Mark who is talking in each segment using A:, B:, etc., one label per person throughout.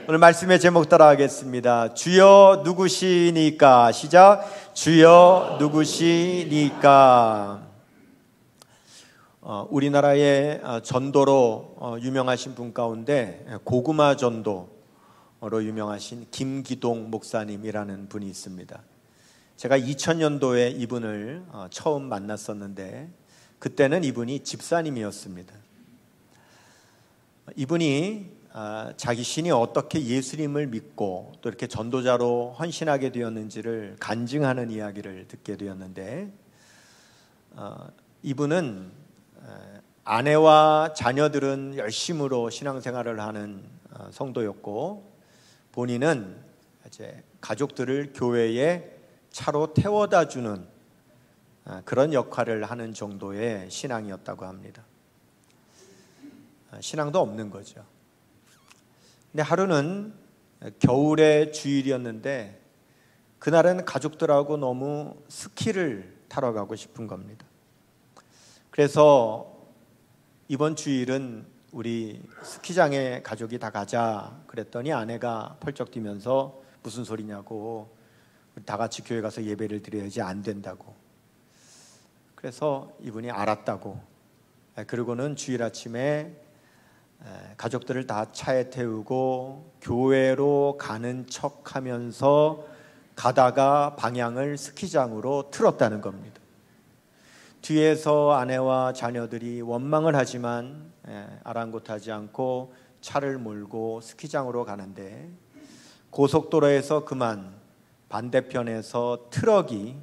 A: 오늘 말씀의 제목 따라하겠습니다. 주여 누구시니까? 시작. 주여 누구시니까? 우리나라의 전도로 유명하신 분 가운데 고구마 전도로 유명하신 김기동 목사님이라는 분이 있습니다. 제가 2000년도에 이분을 처음 만났었는데 그때는 이분이 집사님이었습니다. 이분이 자기 신이 어떻게 예수님을 믿고 또 이렇게 전도자로 헌신하게 되었는지를 간증하는 이야기를 듣게 되었는데, 이분은 아내와 자녀들은 열심으로 신앙생활을 하는 성도였고, 본인은 이제 가족들을 교회에 차로 태워다 주는 그런 역할을 하는 정도의 신앙이었다고 합니다. 신앙도 없는 거죠. 근데 하루는 겨울의 주일이었는데 그날은 가족들하고 너무 스키를 타러 가고 싶은 겁니다. 그래서 이번 주일은 우리 스키장에 가족이 다 가자 그랬더니 아내가 펄쩍 뛰면서 무슨 소리냐고, 우리 다 같이 교회 가서 예배를 드려야지 안 된다고. 그래서 이분이 알았다고. 그리고는 주일 아침에 가족들을 다 차에 태우고 교회로 가는 척 하면서 가다가 방향을 스키장으로 틀었다는 겁니다. 뒤에서 아내와 자녀들이 원망을 하지만 아랑곳하지 않고 차를 몰고 스키장으로 가는데, 고속도로에서 그만 반대편에서 트럭이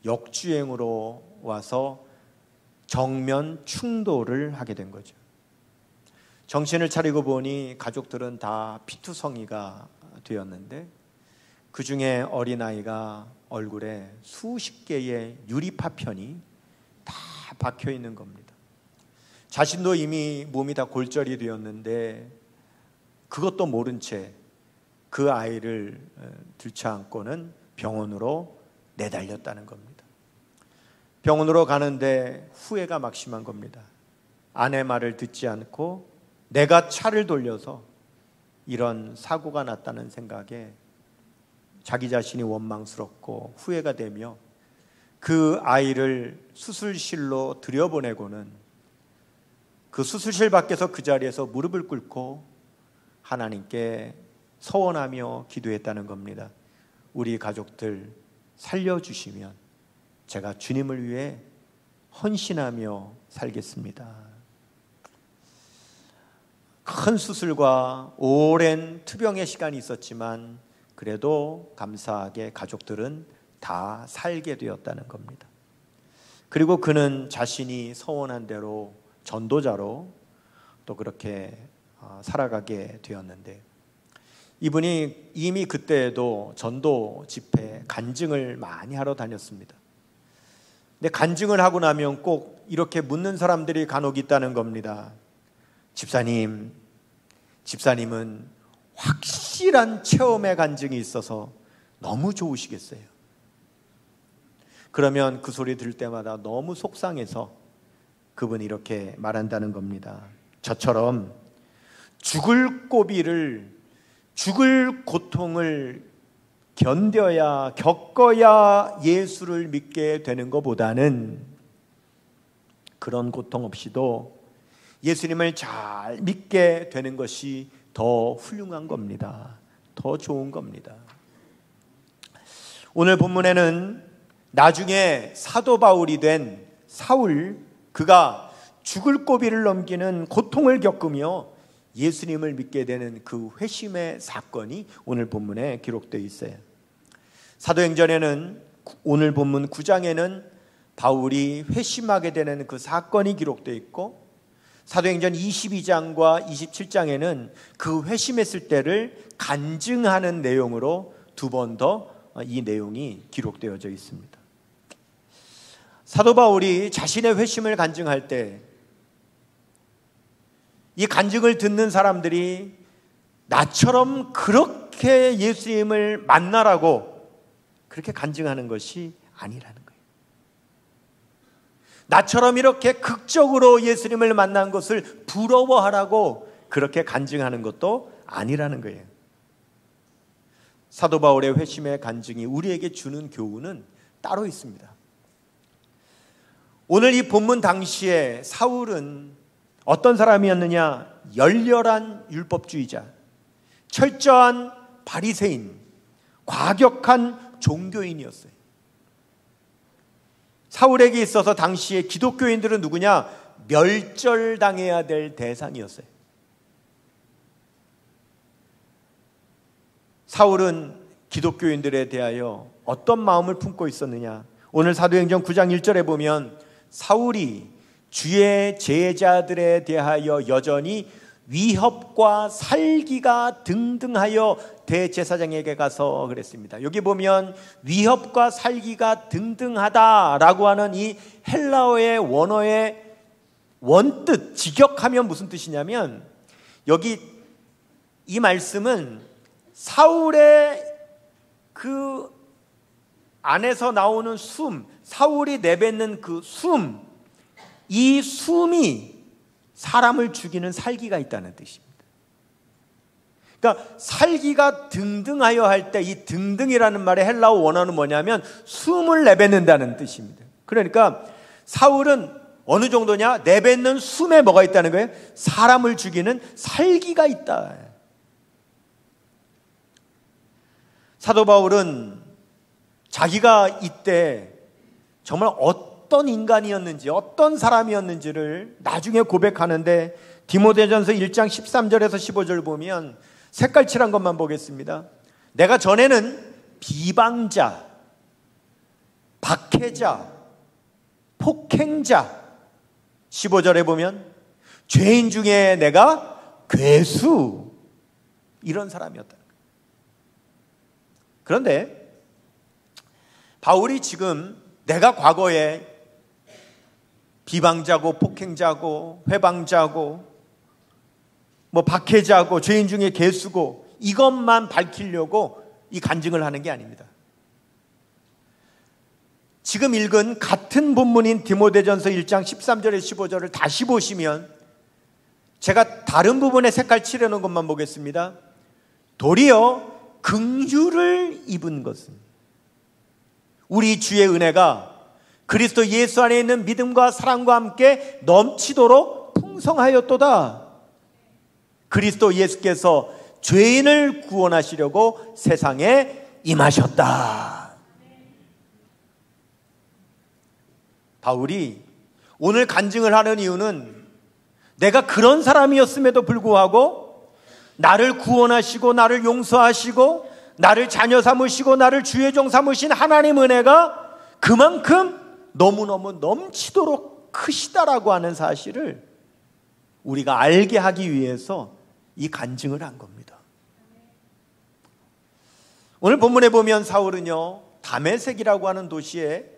A: 역주행으로 와서 정면 충돌을 하게 된 거죠. 정신을 차리고 보니 가족들은 다 피투성이가 되었는데, 그 중에 어린아이가 얼굴에 수십 개의 유리파편이 다 박혀 있는 겁니다. 자신도 이미 몸이 다 골절이 되었는데 그것도 모른 채 그 아이를 들쳐안고는 병원으로 내달렸다는 겁니다. 병원으로 가는데 후회가 막심한 겁니다. 아내 말을 듣지 않고 내가 차를 돌려서 이런 사고가 났다는 생각에 자기 자신이 원망스럽고 후회가 되며 그 아이를 수술실로 들여보내고는 그 수술실 밖에서 그 자리에서 무릎을 꿇고 하나님께 서원하며 기도했다는 겁니다. 우리 가족들 살려주시면 제가 주님을 위해 헌신하며 살겠습니다. 큰 수술과 오랜 투병의 시간이 있었지만 그래도 감사하게 가족들은 다 살게 되었다는 겁니다. 그리고 그는 자신이 서원한 대로 전도자로 또 그렇게 살아가게 되었는데, 이분이 이미 그때에도 전도 집회 간증을 많이 하러 다녔습니다. 근데 간증을 하고 나면 꼭 이렇게 묻는 사람들이 간혹 있다는 겁니다. 집사님은 확실한 체험의 간증이 있어서 너무 좋으시겠어요? 그러면 그 소리 들을 때마다 너무 속상해서 그분이 이렇게 말한다는 겁니다. 저처럼 죽을 고통을 겪어야 예수를 믿게 되는 것보다는 그런 고통 없이도 예수님을 잘 믿게 되는 것이 더 훌륭한 겁니다. 더 좋은 겁니다. 오늘 본문에는 나중에 사도 바울이 된 사울, 그가 죽을 고비를 넘기는 고통을 겪으며 예수님을 믿게 되는 그 회심의 사건이 오늘 본문에 기록되어 있어요. 사도행전에는 오늘 본문 9장에는 바울이 회심하게 되는 그 사건이 기록되어 있고, 사도행전 22장과 27장에는 그 회심했을 때를 간증하는 내용으로 두 번 더 이 내용이 기록되어져 있습니다. 사도 바울이 자신의 회심을 간증할 때 이 간증을 듣는 사람들이 나처럼 그렇게 예수님을 만나라고 그렇게 간증하는 것이 아니라는 거예요. 나처럼 이렇게 극적으로 예수님을 만난 것을 부러워하라고 그렇게 간증하는 것도 아니라는 거예요. 사도 바울의 회심의 간증이 우리에게 주는 교훈은 따로 있습니다. 오늘 이 본문 당시에 사울은 어떤 사람이었느냐? 열렬한 율법주의자, 철저한 바리새인, 과격한 종교인이었어요. 사울에게 있어서 당시에 기독교인들은 누구냐? 멸절당해야 될 대상이었어요. 사울은 기독교인들에 대하여 어떤 마음을 품고 있었느냐? 오늘 사도행전 9장 1절에 보면 사울이 주의 제자들에 대하여 여전히 위협과 살기가 등등하여 대제사장에게 가서 그랬습니다. 여기 보면 위협과 살기가 등등하다라고 하는 이 헬라어의 원어의 원뜻, 직역하면 무슨 뜻이냐면, 여기 이 말씀은 사울의 그 안에서 나오는 숨, 사울이 내뱉는 그 숨, 이 숨이 사람을 죽이는 살기가 있다는 뜻입니다. 그러니까 살기가 등등하여 할 때 이 등등이라는 말의 헬라어 원어는 뭐냐면 숨을 내뱉는다는 뜻입니다. 그러니까 사울은 어느 정도냐? 내뱉는 숨에 뭐가 있다는 거예요? 사람을 죽이는 살기가 있다. 사도 바울은 자기가 이때 정말 어떤 인간이었는지, 어떤 사람이었는지를 나중에 고백하는데, 디모데전서 1장 13절에서 15절 보면 색깔칠한 것만 보겠습니다. 내가 전에는 비방자, 박해자, 폭행자, 15절에 보면 죄인 중에 내가 괴수, 이런 사람이었다. 그런데 바울이 지금 내가 과거에 비방자고 폭행자고 회방자고 뭐 박해자고 죄인 중에 괴수고 이것만 밝히려고 이 간증을 하는 게 아닙니다. 지금 읽은 같은 본문인 디모데전서 1장 13절에 15절을 다시 보시면 제가 다른 부분에 색깔 칠해놓은 것만 보겠습니다. 도리어 긍휼을 입은 것은 우리 주의 은혜가 그리스도 예수 안에 있는 믿음과 사랑과 함께 넘치도록 풍성하였도다. 그리스도 예수께서 죄인을 구원하시려고 세상에 임하셨다. 바울이 오늘 간증을 하는 이유는 내가 그런 사람이었음에도 불구하고 나를 구원하시고 나를 용서하시고 나를 자녀 삼으시고 나를 주의 종 삼으신 하나님 은혜가 그만큼 너무너무 넘치도록 크시다라고 하는 사실을 우리가 알게 하기 위해서 이 간증을 한 겁니다. 오늘 본문에 보면 사울은요, 다메섹이라고 하는 도시에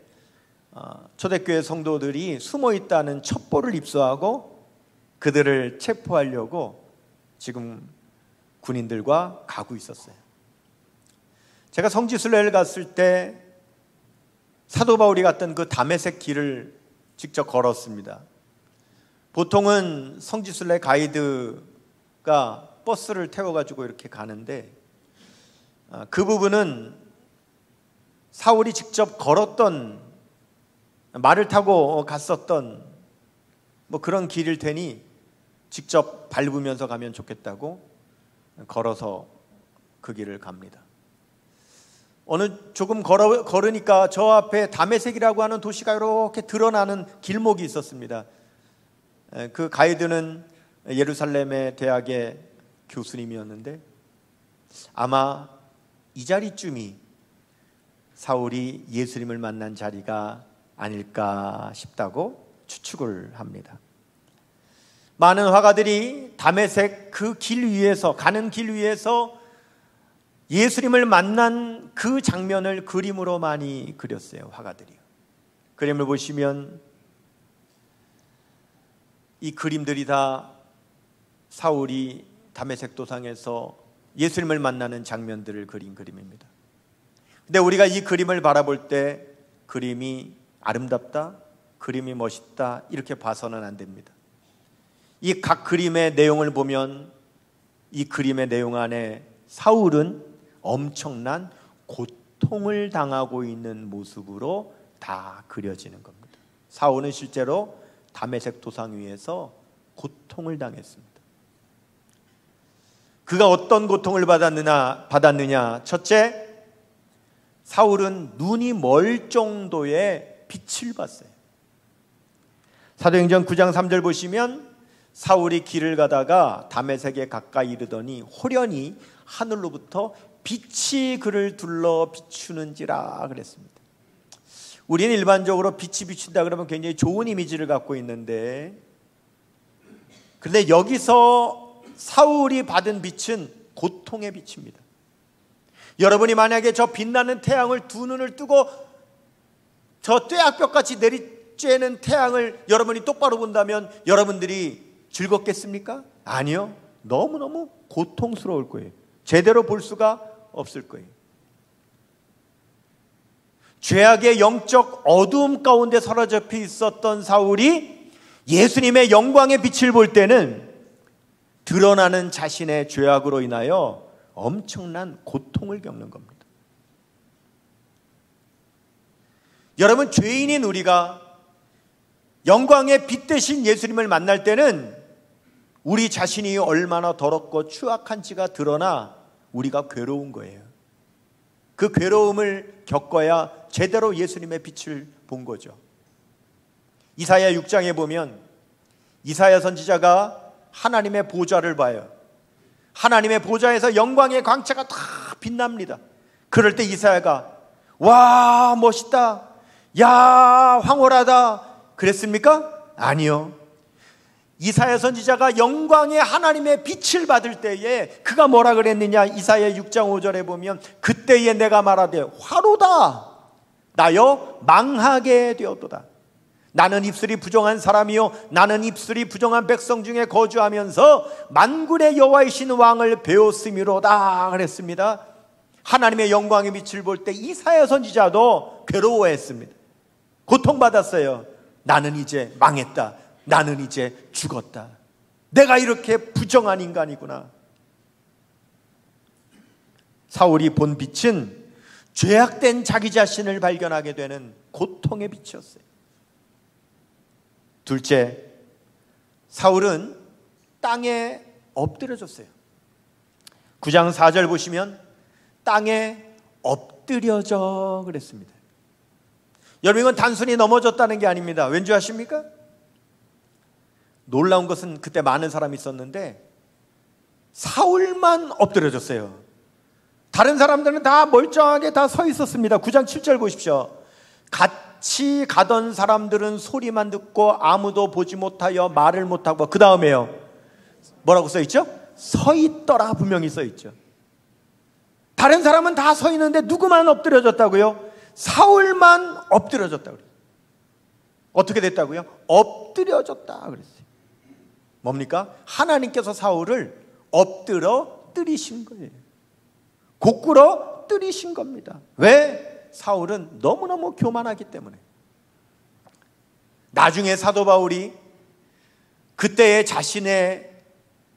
A: 초대교회 성도들이 숨어 있다는 첩보를 입수하고 그들을 체포하려고 지금 군인들과 가고 있었어요. 제가 성지순례를 갔을 때 사도 바울이 갔던 그 다메섹 길을 직접 걸었습니다. 보통은 성지순례 가이드가 버스를 태워가지고 이렇게 가는데 그 부분은 사울이 직접 걸었던, 말을 타고 갔었던 뭐 그런 길일 테니 직접 밟으면서 가면 좋겠다고 걸어서 그 길을 갑니다. 어느 조금 걸으니까 저 앞에 다메섹이라고 하는 도시가 이렇게 드러나는 길목이 있었습니다. 그 가이드는 예루살렘의 대학의 교수님이었는데 아마 이 자리쯤이 사울이 예수님을 만난 자리가 아닐까 싶다고 추측을 합니다. 많은 화가들이 다메섹 그 길 위에서, 가는 길 위에서 예수님을 만난 그 장면을 그림으로 많이 그렸어요. 화가들이요. 그림을 보시면 이 그림들이 다 사울이 다메섹 도상에서 예수님을 만나는 장면들을 그린 그림입니다. 근데 우리가 이 그림을 바라볼 때 그림이 아름답다, 그림이 멋있다 이렇게 봐서는 안 됩니다. 이 각 그림의 내용을 보면 이 그림의 내용 안에 사울은 엄청난 고통을 당하고 있는 모습으로 다 그려지는 겁니다. 사울은 실제로 다메섹 도상 위에서 고통을 당했습니다. 그가 어떤 고통을 받았느냐? 첫째, 사울은 눈이 멀 정도의 빛을 봤어요. 사도행전 9장 3절 보시면 사울이 길을 가다가 다메섹에 가까이 이르더니 호련히 하늘로부터 빛이 그를 둘러 비추는지라 그랬습니다. 우리는 일반적으로 빛이 비춘다 그러면 굉장히 좋은 이미지를 갖고 있는데, 그런데 여기서 사울이 받은 빛은 고통의 빛입니다. 여러분이 만약에 저 빛나는 태양을 두 눈을 뜨고 저 뙤약볕같이 내리쬐는 태양을 여러분이 똑바로 본다면 여러분들이 즐겁겠습니까? 아니요. 너무너무 고통스러울 거예요. 제대로 볼 수가 없을 거예요. 죄악의 영적 어두움 가운데 사로잡혀 있었던 사울이 예수님의 영광의 빛을 볼 때는 드러나는 자신의 죄악으로 인하여 엄청난 고통을 겪는 겁니다. 여러분, 죄인인 우리가 영광의 빛 대신 예수님을 만날 때는 우리 자신이 얼마나 더럽고 추악한지가 드러나 우리가 괴로운 거예요. 그 괴로움을 겪어야 제대로 예수님의 빛을 본 거죠. 이사야 6장에 보면 이사야 선지자가 하나님의 보좌를 봐요. 하나님의 보좌에서 영광의 광채가 다 빛납니다. 그럴 때 이사야가 와, 멋있다, 야, 황홀하다 그랬습니까? 아니요. 이사야 선지자가 영광의 하나님의 빛을 받을 때에 그가 뭐라 그랬느냐? 이사야 6장 5절에 보면 그때에 내가 말하되 화로다 나여 망하게 되었도다. 나는 입술이 부정한 사람이요 나는 입술이 부정한 백성 중에 거주하면서 만군의 여호와이신 왕을 배웠음이로다 그랬습니다. 하나님의 영광의 빛을 볼 때 이사야 선지자도 괴로워했습니다. 고통받았어요. 나는 이제 망했다. 나는 이제 죽었다. 내가 이렇게 부정한 인간이구나. 사울이 본 빛은 죄악된 자기 자신을 발견하게 되는 고통의 빛이었어요. 둘째, 사울은 땅에 엎드려졌어요. 9장 4절 보시면 땅에 엎드려져 그랬습니다. 여러분, 이건 단순히 넘어졌다는 게 아닙니다. 왠지 아십니까? 놀라운 것은 그때 많은 사람이 있었는데 사울만 엎드려졌어요. 다른 사람들은 다 멀쩡하게 다 서 있었습니다. 9장 7절 보십시오. 같이 가던 사람들은 소리만 듣고 아무도 보지 못하여 말을 못하고, 그 다음에요 뭐라고 써있죠? 서 있더라 분명히 써있죠. 다른 사람은 다 서 있는데 누구만 엎드려졌다고요? 사울만 엎드려졌다고 그래요. 어떻게 됐다고요? 엎드려졌다 그랬어요. 뭡니까? 하나님께서 사울을 엎드려 뜨리신 거예요. 고꾸러 뜨리신 겁니다. 왜? 사울은 너무너무 교만하기 때문에. 나중에 사도 바울이 그때의 자신의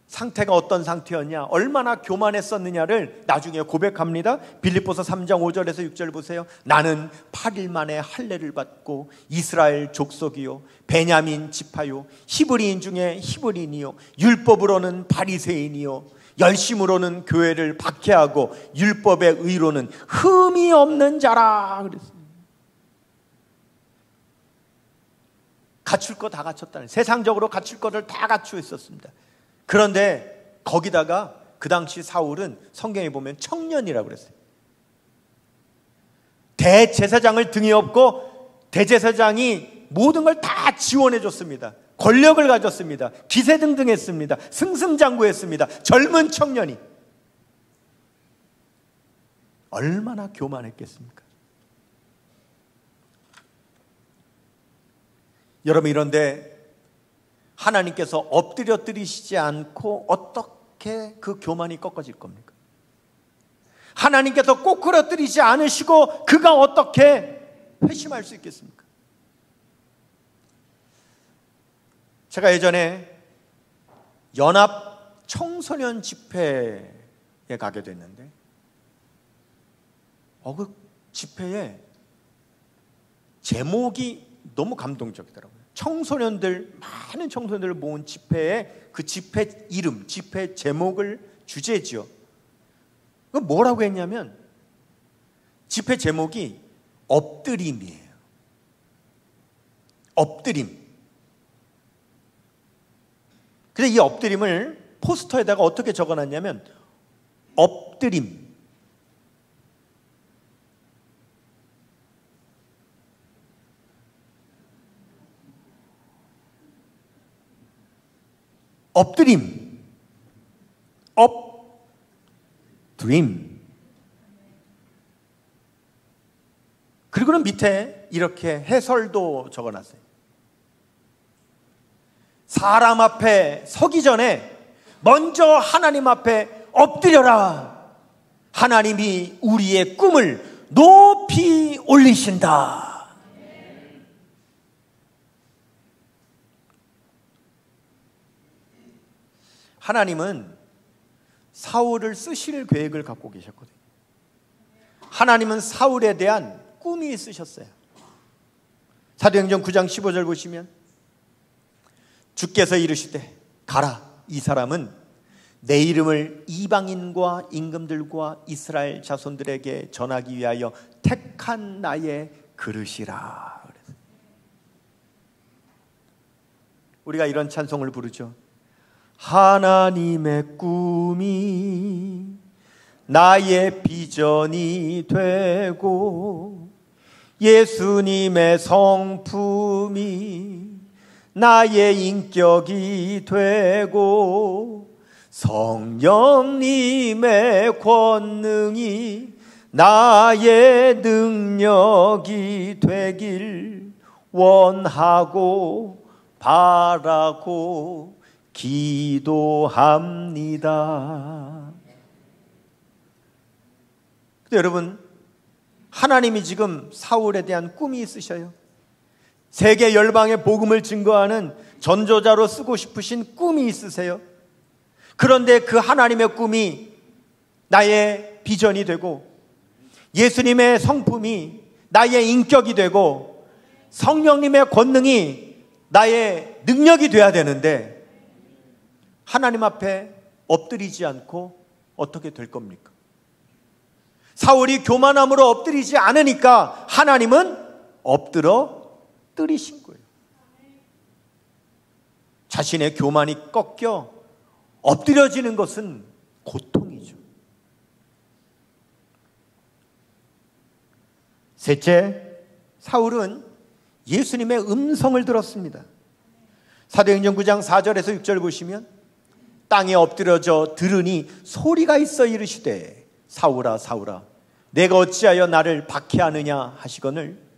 A: 상태가 어떤 상태였냐, 얼마나 교만했었느냐를 나중에 고백합니다. 빌립보서 3장 5절에서 6절 보세요. 나는 8일 만에 할례를 받고 이스라엘 족속이요 베냐민 지파요 히브리인 중에 히브리인이요 율법으로는 바리새인이요 열심으로는 교회를 박해하고 율법의 의로는 흠이 없는 자라 그랬어요. 갖출 거 다 갖췄다는, 세상적으로 갖출 거를 다 갖추고 있었습니다. 그런데 거기다가 그 당시 사울은 성경에 보면 청년이라고 그랬어요. 대제사장을 등에 업고 대제사장이 모든 걸 다 지원해 줬습니다. 권력을 가졌습니다. 기세등등했습니다. 승승장구했습니다. 젊은 청년이 얼마나 교만했겠습니까? 여러분, 이런데 하나님께서 엎드려 뜨리시지 않고 어떻게 그 교만이 꺾어질 겁니까? 하나님께서 꼬꾸려 뜨리지 않으시고 그가 어떻게 회심할 수 있겠습니까? 제가 예전에 연합 청소년 집회에 가게 됐는데 그 집회에 제목이 너무 감동적이더라고요. 많은 청소년들을 모은 집회에 그 집회 이름, 집회 제목을 주제지요. 그 뭐라고 했냐면 집회 제목이 엎드림이에요. 엎드림. 근데 이 엎드림을 포스터에다가 어떻게 적어놨냐면 엎드림. 엎드림. 엎드림. 그리고는 밑에 이렇게 해설도 적어놨어요. 사람 앞에 서기 전에 먼저 하나님 앞에 엎드려라. 하나님이 우리의 꿈을 높이 올리신다. 하나님은 사울을 쓰실 계획을 갖고 계셨거든요. 하나님은 사울에 대한 꿈이 있으셨어요. 사도행전 9장 15절 보시면 주께서 이르시되 가라. 이 사람은 내 이름을 이방인과 임금들과 이스라엘 자손들에게 전하기 위하여 택한 나의 그릇이라. 우리가 이런 찬송을 부르죠. 하나님의 꿈이 나의 비전이 되고 예수님의 성품이 나의 인격이 되고 성령님의 권능이 나의 능력이 되길 원하고 바라고 기도합니다. 근데 여러분, 하나님이 지금 사울에 대한 꿈이 있으셔요. 세계 열방의 복음을 증거하는 전조자로 쓰고 싶으신 꿈이 있으세요. 그런데 그 하나님의 꿈이 나의 비전이 되고 예수님의 성품이 나의 인격이 되고 성령님의 권능이 나의 능력이 돼야 되는데 하나님 앞에 엎드리지 않고 어떻게 될 겁니까? 사울이 교만함으로 엎드리지 않으니까 하나님은 엎드려 뜨리신 거예요. 자신의 교만이 꺾여 엎드려지는 것은 고통이죠. 셋째, 사울은 예수님의 음성을 들었습니다. 사도행전 9장 4절에서 6절 보시면 땅에 엎드려져 들으니 소리가 있어 이르시되 사울아 사울아 내가 어찌하여 나를 박해하느냐 하시거늘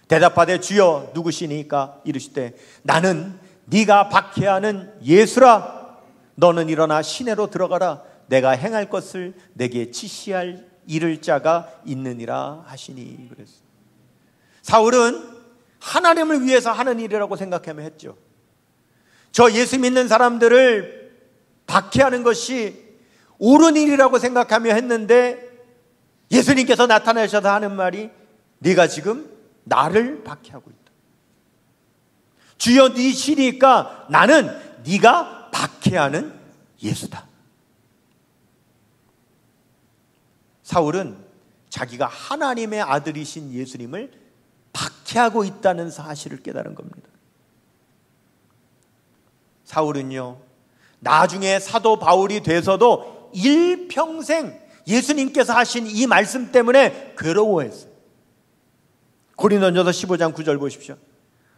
A: 대답하되 주여 누구시니까 이르시되 나는 네가 박해하는 예수라. 너는 일어나 시내로 들어가라. 내가 행할 것을 내게 지시할 이를 자가 있느니라 하시니. 그랬어요. 사울은 하나님을 위해서 하는 일이라고 생각하며 했죠. 저 예수 믿는 사람들을 박해하는 것이 옳은 일이라고 생각하며 했는데 예수님께서 나타나셔서 하는 말이 네가 지금 나를 박해하고 있다. 주여 네 시니까 나는 네가 박해하는 예수다. 사울은 자기가 하나님의 아들이신 예수님을 박해하고 있다는 사실을 깨달은 겁니다. 사울은요, 나중에 사도 바울이 돼서도 일평생 예수님께서 하신 이 말씀 때문에 괴로워했어요. 고린도전서 15장 9절 보십시오.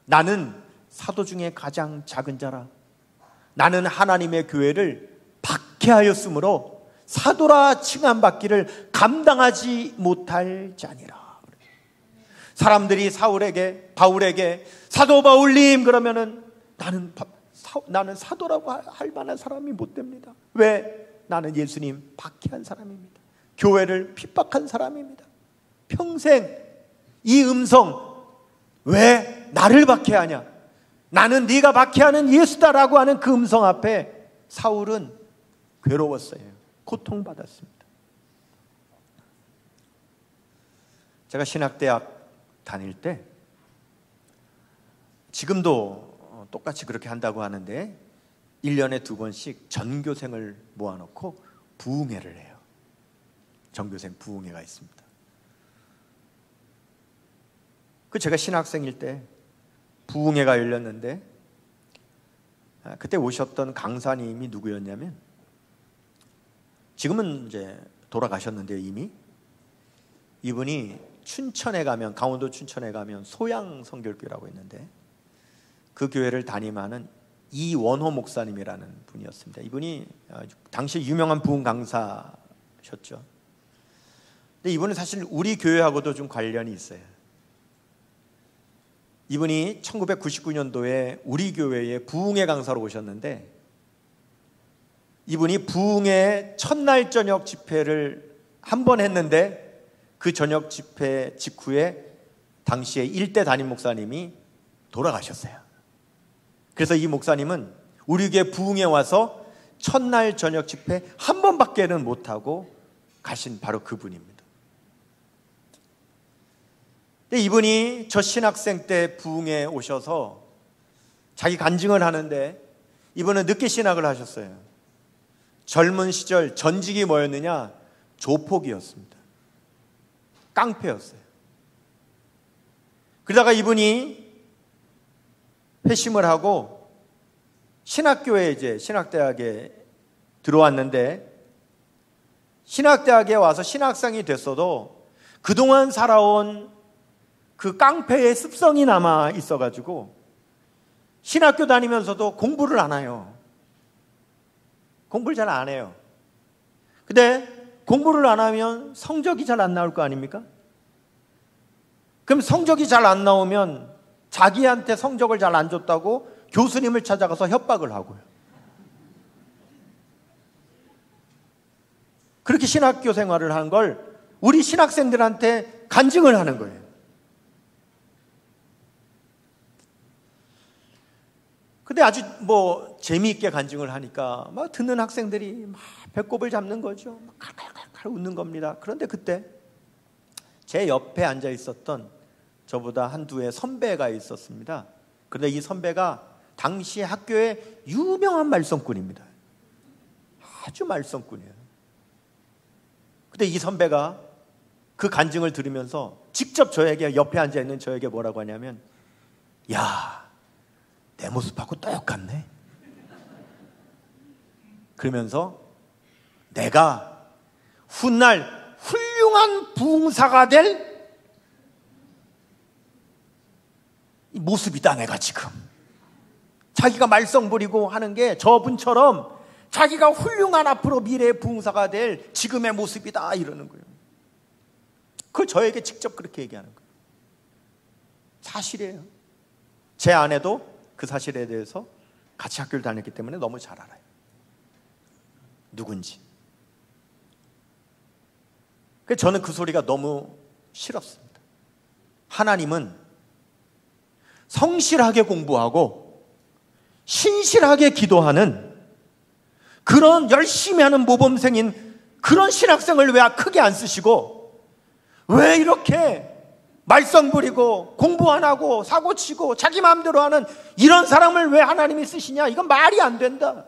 A: 나는 사도 중에 가장 작은 자라. 나는 하나님의 교회를 박해하였으므로 사도라 칭함받기를 감당하지 못할 자니라. 사람들이 바울에게 사도 바울님 그러면은 나는 사도라고 할 만한 사람이 못 됩니다. 왜? 나는 예수님 박해한 사람입니다. 교회를 핍박한 사람입니다. 평생 이 음성, 왜 나를 박해하냐? 나는 네가 박해하는 예수다라고 하는 그 음성 앞에 사울은 괴로웠어요. 고통받았습니다. 제가 신학대학 다닐 때 지금도 똑같이 그렇게 한다고 하는데 1년에 2번씩 전교생을 모아놓고 부흥회를 해요. 전교생 부흥회가 있습니다. 제가 신학생일 때 부흥회가 열렸는데 그때 오셨던 강사님이 누구였냐면, 지금은 이제 돌아가셨는데 이미, 이분이 춘천에 가면, 강원도 춘천에 가면 소양 성결교회라고 있는데 그 교회를 담임하는 이원호 목사님이라는 분이었습니다. 이분이 당시 유명한 부흥 강사셨죠. 근데 이분은 사실 우리 교회하고도 좀 관련이 있어요. 이분이 1999년도에 우리 교회에 부흥회 강사로 오셨는데, 이분이 부흥회 첫날 저녁 집회를 한 번 했는데 그 저녁 집회 직후에 당시에 일대 담임 목사님이 돌아가셨어요. 그래서 이 목사님은 우리 교회 부흥회 와서 첫날 저녁 집회 한 번밖에는 못하고 가신 바로 그분입니다. 근데 이분이 저 신학생 때 부흥회 오셔서 자기 간증을 하는데, 이분은 늦게 신학을 하셨어요. 젊은 시절 전직이 뭐였느냐? 조폭이었습니다. 깡패였어요. 그러다가 이분이 회심을 하고 신학교에, 이제 신학대학에 들어왔는데, 신학대학에 와서 신학생이 됐어도 그동안 살아온 그 깡패의 습성이 남아 있어가지고 신학교 다니면서도 공부를 안 해요. 공부를 잘 안 해요. 근데 공부를 안 하면 성적이 잘 안 나올 거 아닙니까? 그럼 성적이 잘 안 나오면 자기한테 성적을 잘 안 줬다고 교수님을 찾아가서 협박을 하고요. 그렇게 신학교 생활을 한 걸 우리 신학생들한테 간증을 하는 거예요. 근데 아주 재미있게 간증을 하니까 막 듣는 학생들이 막 배꼽을 잡는 거죠. 막 칼칼칼칼 웃는 겁니다. 그런데 그때 제 옆에 앉아 있었던 저보다 한두 해 선배가 있었습니다. 그런데 이 선배가 당시 학교의 유명한 말썽꾼입니다. 아주 말썽꾼이에요. 근데 이 선배가 그 간증을 들으면서 직접 저에게, 옆에 앉아 있는 저에게 뭐라고 하냐면, 야, 내 모습하고 똑같네. 그러면서 내가 훗날 훌륭한 부흥사가 될 이 모습이다, 내가 지금. 자기가 말썽 부리고 하는 게 저분처럼 자기가 훌륭한 앞으로 미래의 부흥사가 될 지금의 모습이다, 이러는 거예요. 그걸 저에게 직접 그렇게 얘기하는 거예요. 사실이에요. 제 아내도 그 사실에 대해서 같이 학교를 다녔기 때문에 너무 잘 알아요. 누군지. 그래서 저는 그 소리가 너무 싫었습니다. 하나님은 성실하게 공부하고 신실하게 기도하는 그런 열심히 하는 모범생인 그런 신학생을 왜 크게 안 쓰시고, 왜 이렇게 말썽 부리고 공부 안 하고 사고치고 자기 마음대로 하는 이런 사람을 왜 하나님이 쓰시냐? 이건 말이 안 된다.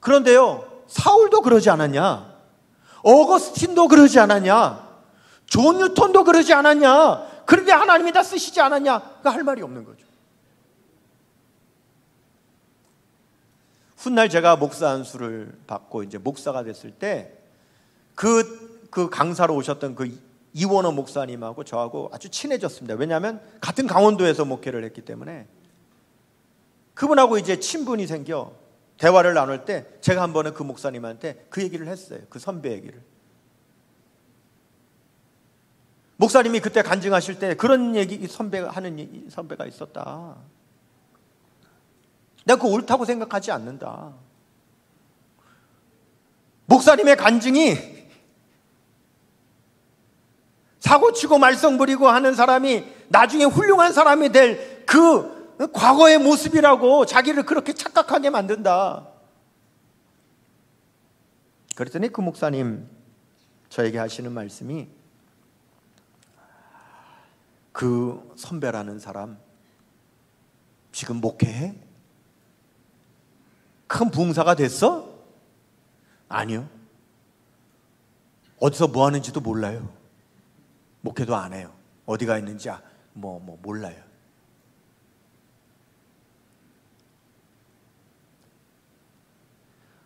A: 그런데요, 사울도 그러지 않았냐? 어거스틴도 그러지 않았냐? 존 뉴턴도 그러지 않았냐? 그런데 하나님이 다 쓰시지 않았냐? 그러니까 할 말이 없는 거죠. 훗날 제가 목사 안수를 받고 이제 목사가 됐을 때 그 강사로 오셨던 그 이원호 목사님하고 저하고 아주 친해졌습니다. 왜냐하면 같은 강원도에서 목회를 했기 때문에 그분하고 이제 친분이 생겨 대화를 나눌 때 제가 한 번은 그 목사님한테 그 얘기를 했어요. 그 선배 얘기를. 목사님이 그때 간증하실 때 그런 얘기 선배가 있었다. 내가 그거 옳다고 생각하지 않는다. 목사님의 간증이 사고치고 말썽 부리고 하는 사람이 나중에 훌륭한 사람이 될 그 과거의 모습이라고 자기를 그렇게 착각하게 만든다. 그랬더니 그 목사님 저에게 하시는 말씀이, 그 선배라는 사람 지금 목회해? 큰 부흥사가 됐어? 아니요. 어디서 뭐 하는지도 몰라요. 목회도 안 해요. 어디가 있는지 몰라요.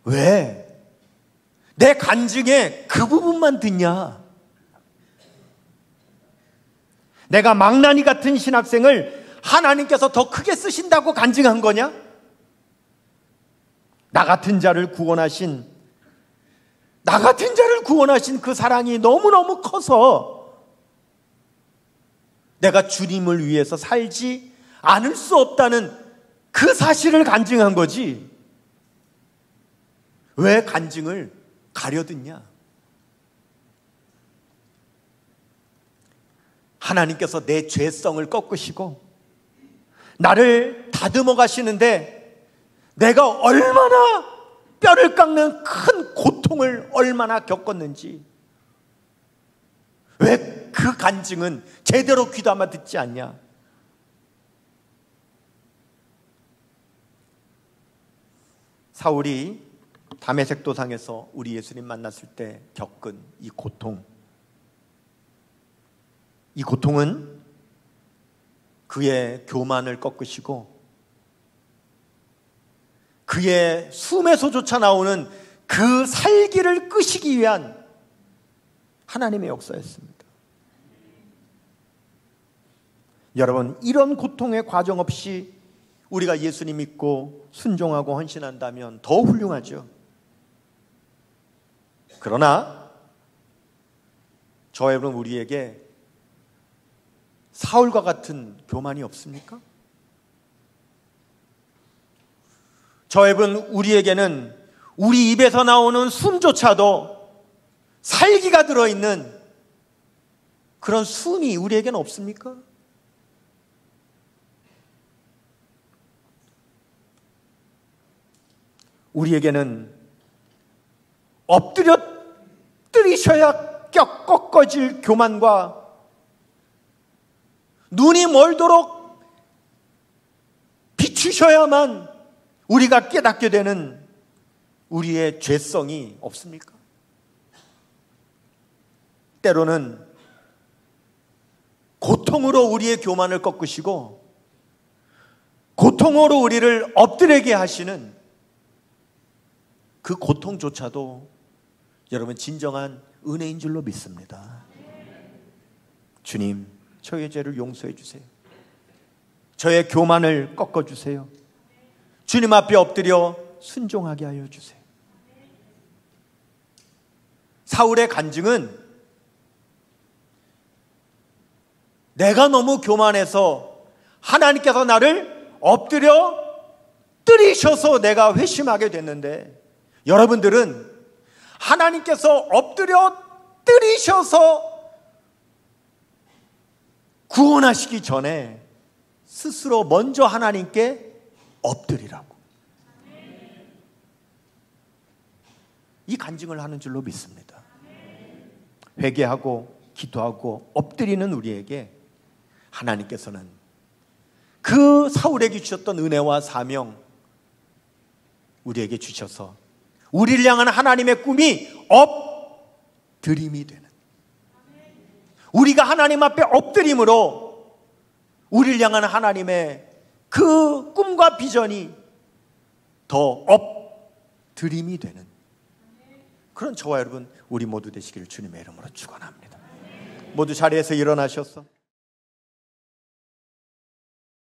A: 왜? 내 간증에 그 부분만 듣냐? 내가 망나니 같은 신학생을 하나님께서 더 크게 쓰신다고 간증한 거냐? 나 같은 자를 구원하신 그 사랑이 너무너무 커서 내가 주님을 위해서 살지 않을 수 없다는 그 사실을 간증한 거지. 왜 간증을 가려듣냐? 하나님께서 내 죄성을 꺾으시고 나를 다듬어 가시는데 내가 얼마나 뼈를 깎는 큰 고통을 얼마나 겪었는지 왜 그 간증은 제대로 귀담아 듣지 않냐? 사울이 다메섹 도상에서 우리 예수님 만났을 때 겪은 이 고통, 이 고통은 그의 교만을 꺾으시고 그의 숨에서조차 나오는 그 살기를 끄시기 위한 하나님의 역사였습니다. 여러분, 이런 고통의 과정 없이 우리가 예수님 믿고 순종하고 헌신한다면 더 훌륭하죠. 그러나 저와 여러분, 우리에게 사울과 같은 교만이 없습니까? 저와 여러분, 우리에게는 우리 입에서 나오는 숨조차도 살기가 들어있는 그런 숨이 우리에게는 없습니까? 우리에게는 엎드려 뜨리셔야 꺾어질 교만과 눈이 멀도록 비추셔야만 우리가 깨닫게 되는 우리의 죄성이 없습니까? 때로는 고통으로 우리의 교만을 꺾으시고 고통으로 우리를 엎드리게 하시는 그 고통조차도 여러분 진정한 은혜인 줄로 믿습니다. 주님, 저의 죄를 용서해 주세요. 저의 교만을 꺾어 주세요. 주님 앞에 엎드려 순종하게 하여 주세요. 사울의 간증은 내가 너무 교만해서 하나님께서 나를 엎드려 뜨리셔서 내가 회심하게 됐는데, 여러분들은 하나님께서 엎드려 뜨리셔서 구원하시기 전에 스스로 먼저 하나님께 엎드리라고 이 간증을 하는 줄로 믿습니다. 회개하고 기도하고 엎드리는 우리에게 하나님께서는 그 사울에게 주셨던 은혜와 사명 우리에게 주셔서 우리를 향한 하나님의 꿈이 엎드림이 되는, 우리가 하나님 앞에 엎드림으로 우리를 향한 하나님의 그 꿈과 비전이 더 엎드림이 되는 그런 저와 여러분 우리 모두 되시기를 주님의 이름으로 축원합니다. 모두 자리에서 일어나셔서